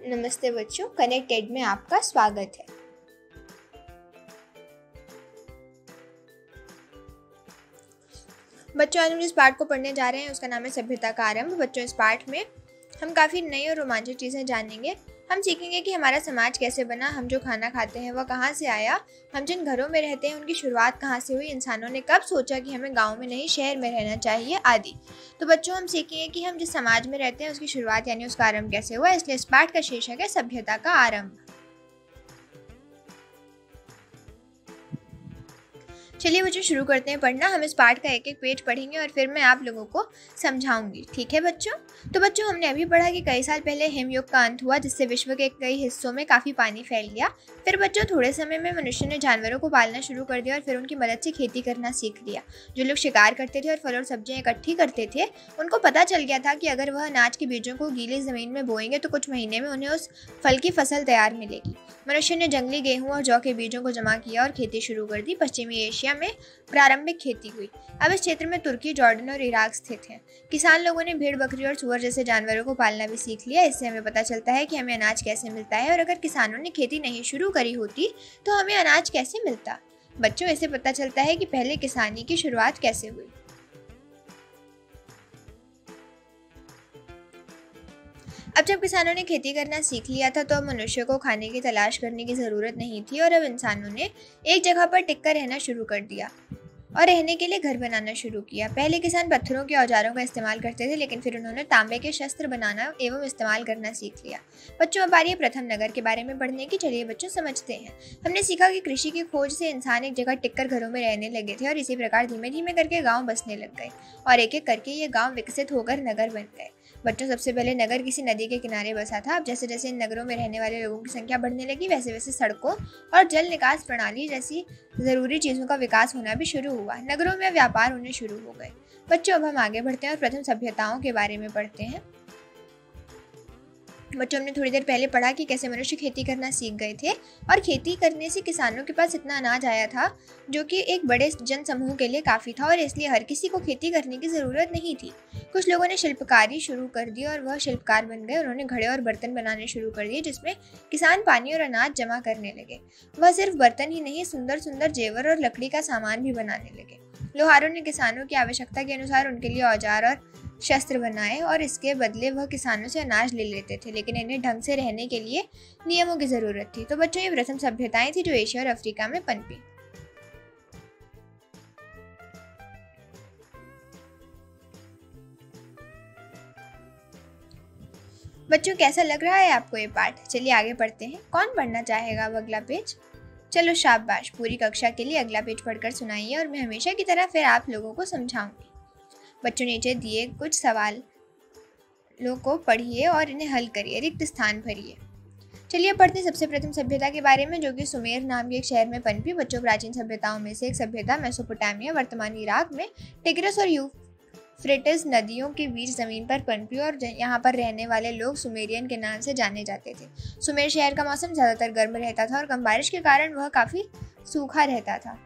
नमस्ते बच्चों, कनेक्टेड में आपका स्वागत है। बच्चों, आज हम जिस पाठ को पढ़ने जा रहे हैं उसका नाम है सभ्यता का आरंभ। बच्चों, इस पाठ में हम काफ़ी नई और रोमांचक चीज़ें जानेंगे। हम सीखेंगे कि हमारा समाज कैसे बना, हम जो खाना खाते हैं वह कहाँ से आया, हम जिन घरों में रहते हैं उनकी शुरुआत कहाँ से हुई, इंसानों ने कब सोचा कि हमें गांव में नहीं शहर में रहना चाहिए आदि। तो बच्चों, हम सीखेंगे कि हम जिस समाज में रहते हैं उसकी शुरुआत यानी उसका आरंभ कैसे हुआ। इसलिए इस पाठ का शीर्षक है सभ्यता का आरंभ। चलिए बच्चों, शुरू करते हैं पढ़ना। हम इस पाठ का एक एक पेज पढ़ेंगे और फिर मैं आप लोगों को समझाऊंगी, ठीक है बच्चों। तो बच्चों, हमने अभी पढ़ा कि कई साल पहले हिमयुग का अंत हुआ जिससे विश्व के कई हिस्सों में काफ़ी पानी फैल गया। फिर बच्चों, थोड़े समय में मनुष्य ने जानवरों को पालना शुरू कर दिया और फिर उनकी मदद से खेती करना सीख लिया। जो लोग शिकार करते थे और फल और सब्जियां इकट्ठी करते थे, उनको पता चल गया था कि अगर वह अनाज के बीजों को गीली ज़मीन में बोएंगे तो कुछ महीने में उन्हें उस फल की फसल तैयार मिलेगी। मनुष्य ने जंगली गेहूं और जौ के बीजों को जमा किया और खेती शुरू कर दी। पश्चिमी एशिया में प्रारंभिक खेती हुई। अब इस क्षेत्र में तुर्की, जॉर्डन और इराक स्थित हैं। किसान लोगों ने भेड़, बकरी और सुअर जैसे जानवरों को पालना भी सीख लिया। इससे हमें पता चलता है कि हमें अनाज कैसे मिलता है और अगर किसानों ने खेती नहीं शुरू करी होती तो हमें अनाज कैसे मिलता। बच्चों, इससे पता चलता है कि पहले किसानी की शुरुआत कैसे हुई। अब जब किसानों ने खेती करना सीख लिया था तो अब मनुष्य को खाने की तलाश करने की ज़रूरत नहीं थी और अब इंसानों ने एक जगह पर टिककर रहना शुरू कर दिया और रहने के लिए घर बनाना शुरू किया। पहले किसान पत्थरों के औजारों का इस्तेमाल करते थे, लेकिन फिर उन्होंने तांबे के शस्त्र बनाना एवं इस्तेमाल करना सीख लिया। बच्चों, अब बारी है प्रथम नगर के बारे में पढ़ने की। चलिए बच्चों, समझते हैं। हमने सीखा कि कृषि की खोज से इंसान एक जगह टिककर घरों में रहने लगे थे और इसी प्रकार धीमे धीमे करके गाँव बसने लग गए और एक एक करके ये गाँव विकसित होकर नगर बन गए। बच्चों, सबसे पहले नगर किसी नदी के किनारे बसा था। अब जैसे जैसे इन नगरों में रहने वाले लोगों की संख्या बढ़ने लगी वैसे वैसे सड़कों और जल निकास प्रणाली जैसी जरूरी चीज़ों का विकास होना भी शुरू हुआ। नगरों में व्यापार होने शुरू हो गए। बच्चों, अब हम आगे बढ़ते हैं और प्रथम सभ्यताओं के बारे में पढ़ते हैं। बच्चों, हमने थोड़ी देर पहले पढ़ा कि कैसे मनुष्य खेती करना सीख गए थे और खेती करने से किसानों के पास इतना अनाज आया था जो कि एक बड़े जन समूह के लिए काफ़ी था और इसलिए हर किसी को खेती करने की ज़रूरत नहीं थी। कुछ लोगों ने शिल्पकारी शुरू कर दी और वह शिल्पकार बन गए। उन्होंने घड़े और बर्तन बनाने शुरू कर दिए जिसमें किसान पानी और अनाज जमा करने लगे। वह सिर्फ बर्तन ही नहीं, सुंदर सुंदर जेवर और लकड़ी का सामान भी बनाने लगे। लोहारों ने किसानों की आवश्यकता के अनुसार उनके लिए औजार और शस्त्र बनाए और इसके बदले वह किसानों से अनाज ले लेते थे, लेकिन इन्हें ढंग से रहने के लिए नियमों की जरूरत थी। तो बच्चों, ये प्रथम सभ्यताएं थी जो एशिया और अफ्रीका में पनपी। बच्चों, कैसा लग रहा है आपको ये पाठ? चलिए आगे पढ़ते हैं। कौन पढ़ना चाहेगा अब अगला पेज? चलो शाबाश, पूरी कक्षा के लिए अगला पेज पढ़कर सुनाइए और मैं हमेशा की तरह फिर आप लोगों को समझाऊंगी। बच्चों, नीचे दिए कुछ सवालों को पढ़िए और इन्हें हल करिए, रिक्त स्थान भरिए। चलिए पढ़ते हैं सबसे प्रथम सभ्यता के बारे में जो कि सुमेर नाम के एक शहर में पनपी। बच्चों, प्राचीन सभ्यताओं में से एक सभ्यता मेसोपोटामिया वर्तमान इराक में टिग्रिस और यूफ्रेटिस नदियों के बीच जमीन पर पनपी और यहाँ पर रहने वाले लोग सुमेरियन के नाम से जाने जाते थे। सुमेर शहर का मौसम ज़्यादातर गर्म रहता था और कम बारिश के कारण वह काफ़ी सूखा रहता था,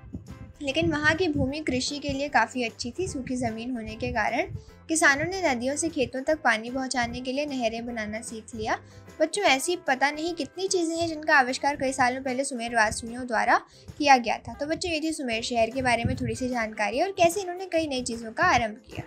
लेकिन वहाँ की भूमि कृषि के लिए काफ़ी अच्छी थी। सूखी ज़मीन होने के कारण किसानों ने नदियों से खेतों तक पानी पहुँचाने के लिए नहरें बनाना सीख लिया। बच्चों, ऐसी पता नहीं कितनी चीज़ें हैं जिनका आविष्कार कई सालों पहले सुमेर वासियों द्वारा किया गया था। तो बच्चों, ये थी सुमेर शहर के बारे में थोड़ी सी जानकारी और कैसे इन्होंने कई नई चीज़ों का आरंभ किया।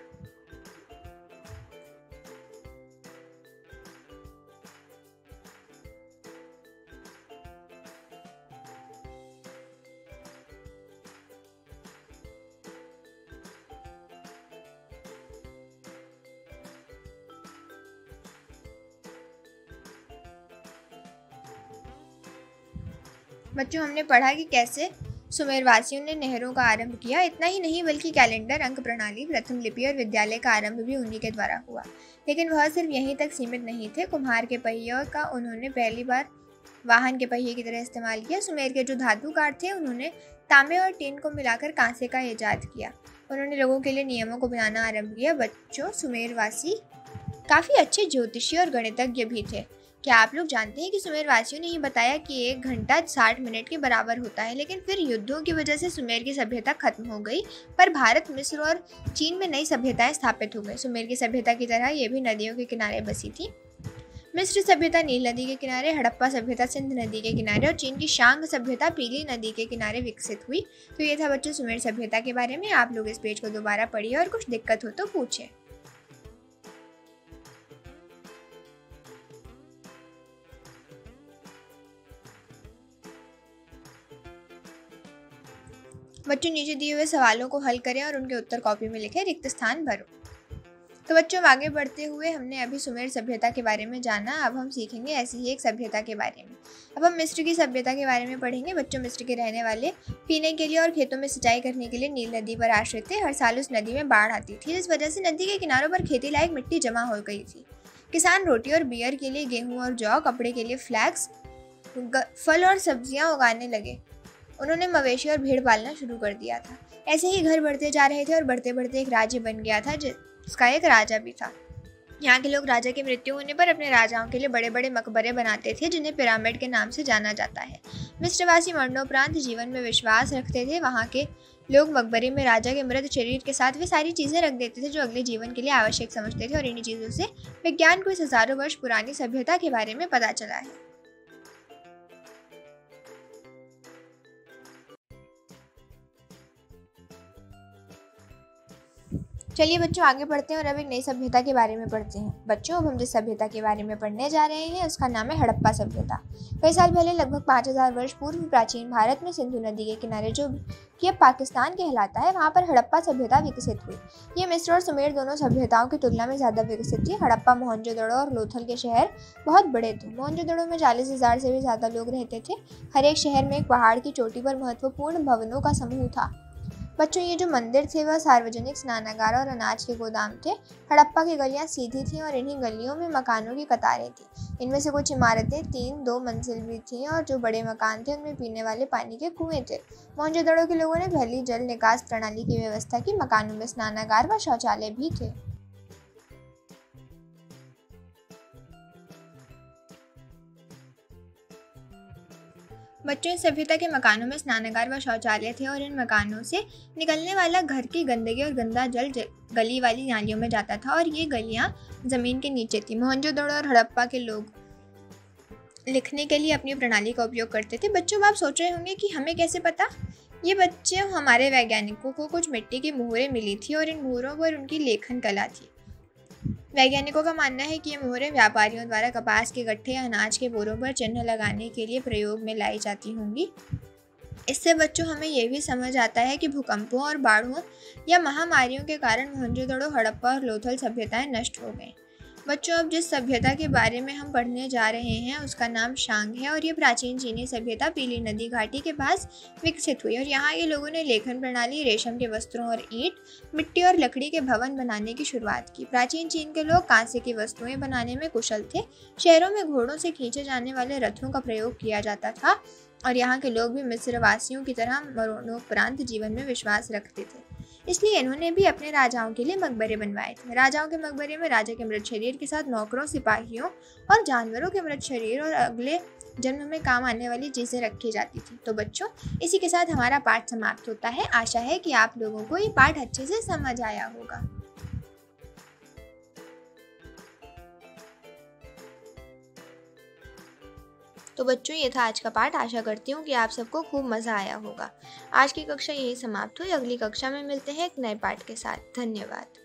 बच्चों, हमने पढ़ा कि कैसे सुमेरवासियों ने नहरों का आरंभ किया। इतना ही नहीं बल्कि कैलेंडर, अंक प्रणाली, प्रथम लिपि और विद्यालय का आरंभ भी उन्हीं के द्वारा हुआ। लेकिन वह सिर्फ यहीं तक सीमित नहीं थे। कुम्हार के पहियों का उन्होंने पहली बार वाहन के पहिए की तरह इस्तेमाल किया। सुमेर के जो धातुकार थे उन्होंने तांबे और टीन को मिलाकर कांसे का ईजाद किया। उन्होंने लोगों के लिए नियमों को बनाना आरंभ किया। बच्चों, सुमेरवासी काफ़ी अच्छे ज्योतिषी और गणितज्ञ भी थे। क्या आप लोग जानते हैं कि सुमेरवासियों ने ही बताया कि 1 घंटा 60 मिनट के बराबर होता है, लेकिन फिर युद्धों की वजह से सुमेर की सभ्यता खत्म हो गई, पर भारत, मिस्र और चीन में नई सभ्यताएं स्थापित हो गई। सुमेर की सभ्यता की तरह ये भी नदियों के किनारे बसी थी। मिस्र सभ्यता नील नदी के किनारे, हड़प्पा सभ्यता सिंध नदी के किनारे और चीन की शांग सभ्यता पीली नदी के किनारे विकसित हुई। तो ये था बच्चों सुमेर सभ्यता के बारे में। आप लोग इस पेज को दोबारा पढ़िए और कुछ दिक्कत हो तो पूछे। बच्चों नीचे दिए हुए सवालों को हल करें और उनके उत्तर कॉपी में लिखें, रिक्त स्थान भरो। तो बच्चों आगे बढ़ते हुए हमने अभी सुमेर सभ्यता के बारे में जाना। अब हम सीखेंगे ऐसी ही एक सभ्यता के बारे में। अब हम मिस्र की सभ्यता के बारे में पढ़ेंगे। बच्चों मिस्र के रहने वाले पीने के लिए और खेतों में सिंचाई करने के लिए नील नदी पर आश्रित थे। हर साल उस नदी में बाढ़ आती थी, जिस वजह से नदी के किनारों पर खेती लायक मिट्टी जमा हो गई थी। किसान रोटी और बियर के लिए गेहूँ और जौ, कपड़े के लिए फ्लैक्स, फल और सब्जियाँ उगाने लगे। उन्होंने मवेशी और भेड़ पालना शुरू कर दिया था। ऐसे ही घर बढ़ते जा रहे थे और बढ़ते बढ़ते एक राज्य बन गया था जिसका एक राजा भी था। यहाँ के लोग राजा की मृत्यु होने पर अपने राजाओं के लिए बड़े बड़े मकबरे बनाते थे, जिन्हें पिरामिड के नाम से जाना जाता है। मिस्रवासी मरणोपरांत जीवन में विश्वास रखते थे। वहाँ के लोग मकबरे में राजा के मृत शरीर के साथ वे सारी चीजें रख देते थे जो अगले जीवन के लिए आवश्यक समझते थे, और इन्हीं चीजों से विज्ञान को इस हजारों वर्ष पुरानी सभ्यता के बारे में पता चला है। चलिए बच्चों आगे बढ़ते हैं और अब एक नई सभ्यता के बारे में पढ़ते हैं। बच्चों अब हम जिस सभ्यता के बारे में पढ़ने जा रहे हैं उसका नाम है हड़प्पा सभ्यता। कई साल पहले लगभग 5000 वर्ष पूर्व प्राचीन भारत में सिंधु नदी के किनारे, जो कि अब पाकिस्तान कहलाता है, वहाँ पर हड़प्पा सभ्यता विकसित हुई। ये मिस्र और सुमेर दोनों सभ्यताओं की तुलना में ज्यादा विकसित थी। हड़प्पा, मोहनजोदड़ो और लोथल के शहर बहुत बड़े थे। मोहनजोदड़ो में 40,000 से भी ज्यादा लोग रहते थे। हर एक शहर में एक पहाड़ की चोटी पर महत्वपूर्ण भवनों का समूह था। बच्चों ये जो मंदिर थे वह सार्वजनिक स्नानागार और अनाज के गोदाम थे। हड़प्पा की गलियां सीधी थीं और इन्हीं गलियों में मकानों की कतारें थीं। इनमें से कुछ इमारतें 3-2 मंजिल भी थीं और जो बड़े मकान थे उनमें पीने वाले पानी के कुएं थे। मोहनजोदड़ो के लोगों ने पहली जल निकास प्रणाली की व्यवस्था की। मकानों में स्नानागार व शौचालय भी थे। बच्चों इस सभ्यता के मकानों में स्नानागार व शौचालय थे और इन मकानों से निकलने वाला घर की गंदगी और गंदा जल गली वाली नालियों में जाता था और ये गलियां जमीन के नीचे थी। मोहनजोदड़ो और हड़प्पा के लोग लिखने के लिए अपनी प्रणाली का उपयोग करते थे। बच्चों आप सोच रहे होंगे कि हमें कैसे पता। ये बच्चों हमारे वैज्ञानिकों को कुछ मिट्टी की मुहरें मिली थी और इन मुहरों पर उनकी लेखन कला थी। वैज्ञानिकों का मानना है कि ये मोहरें व्यापारियों द्वारा कपास के गट्ठे या अनाज के बोरों पर चिन्ह लगाने के लिए प्रयोग में लाई जाती होंगी। इससे बच्चों हमें यह भी समझ आता है कि भूकंपों और बाढ़ों या महामारियों के कारण मोहनजोदड़ो, हड़प्पा और लोथल सभ्यताएं नष्ट हो गईं। बच्चों अब जिस सभ्यता के बारे में हम पढ़ने जा रहे हैं उसका नाम शांग है और ये प्राचीन चीनी सभ्यता पीली नदी घाटी के पास विकसित हुई। और यहाँ के लोगों ने लेखन प्रणाली, रेशम के वस्त्रों और ईंट, मिट्टी और लकड़ी के भवन बनाने की शुरुआत की। प्राचीन चीन के लोग कांसे की वस्तुएं बनाने में कुशल थे। शहरों में घोड़ों से खींचे जाने वाले रथों का प्रयोग किया जाता था और यहाँ के लोग भी मिस्रवासियों की तरह मरणोपरांत जीवन में विश्वास रखते थे। इसलिए इन्होंने भी अपने राजाओं के लिए मकबरे बनवाए थे। राजाओं के मकबरे में राजा के मृत शरीर के साथ नौकरों, सिपाहियों और जानवरों के मृत शरीर और अगले जन्म में काम आने वाली चीजें रखी जाती थी। तो बच्चों इसी के साथ हमारा पाठ समाप्त होता है। आशा है कि आप लोगों को ये पाठ अच्छे से समझ आया होगा। तो बच्चों ये था आज का पाठ। आशा करती हूँ कि आप सबको खूब मज़ा आया होगा। आज की कक्षा यही समाप्त हुई। अगली कक्षा में मिलते हैं एक नए पाठ के साथ। धन्यवाद।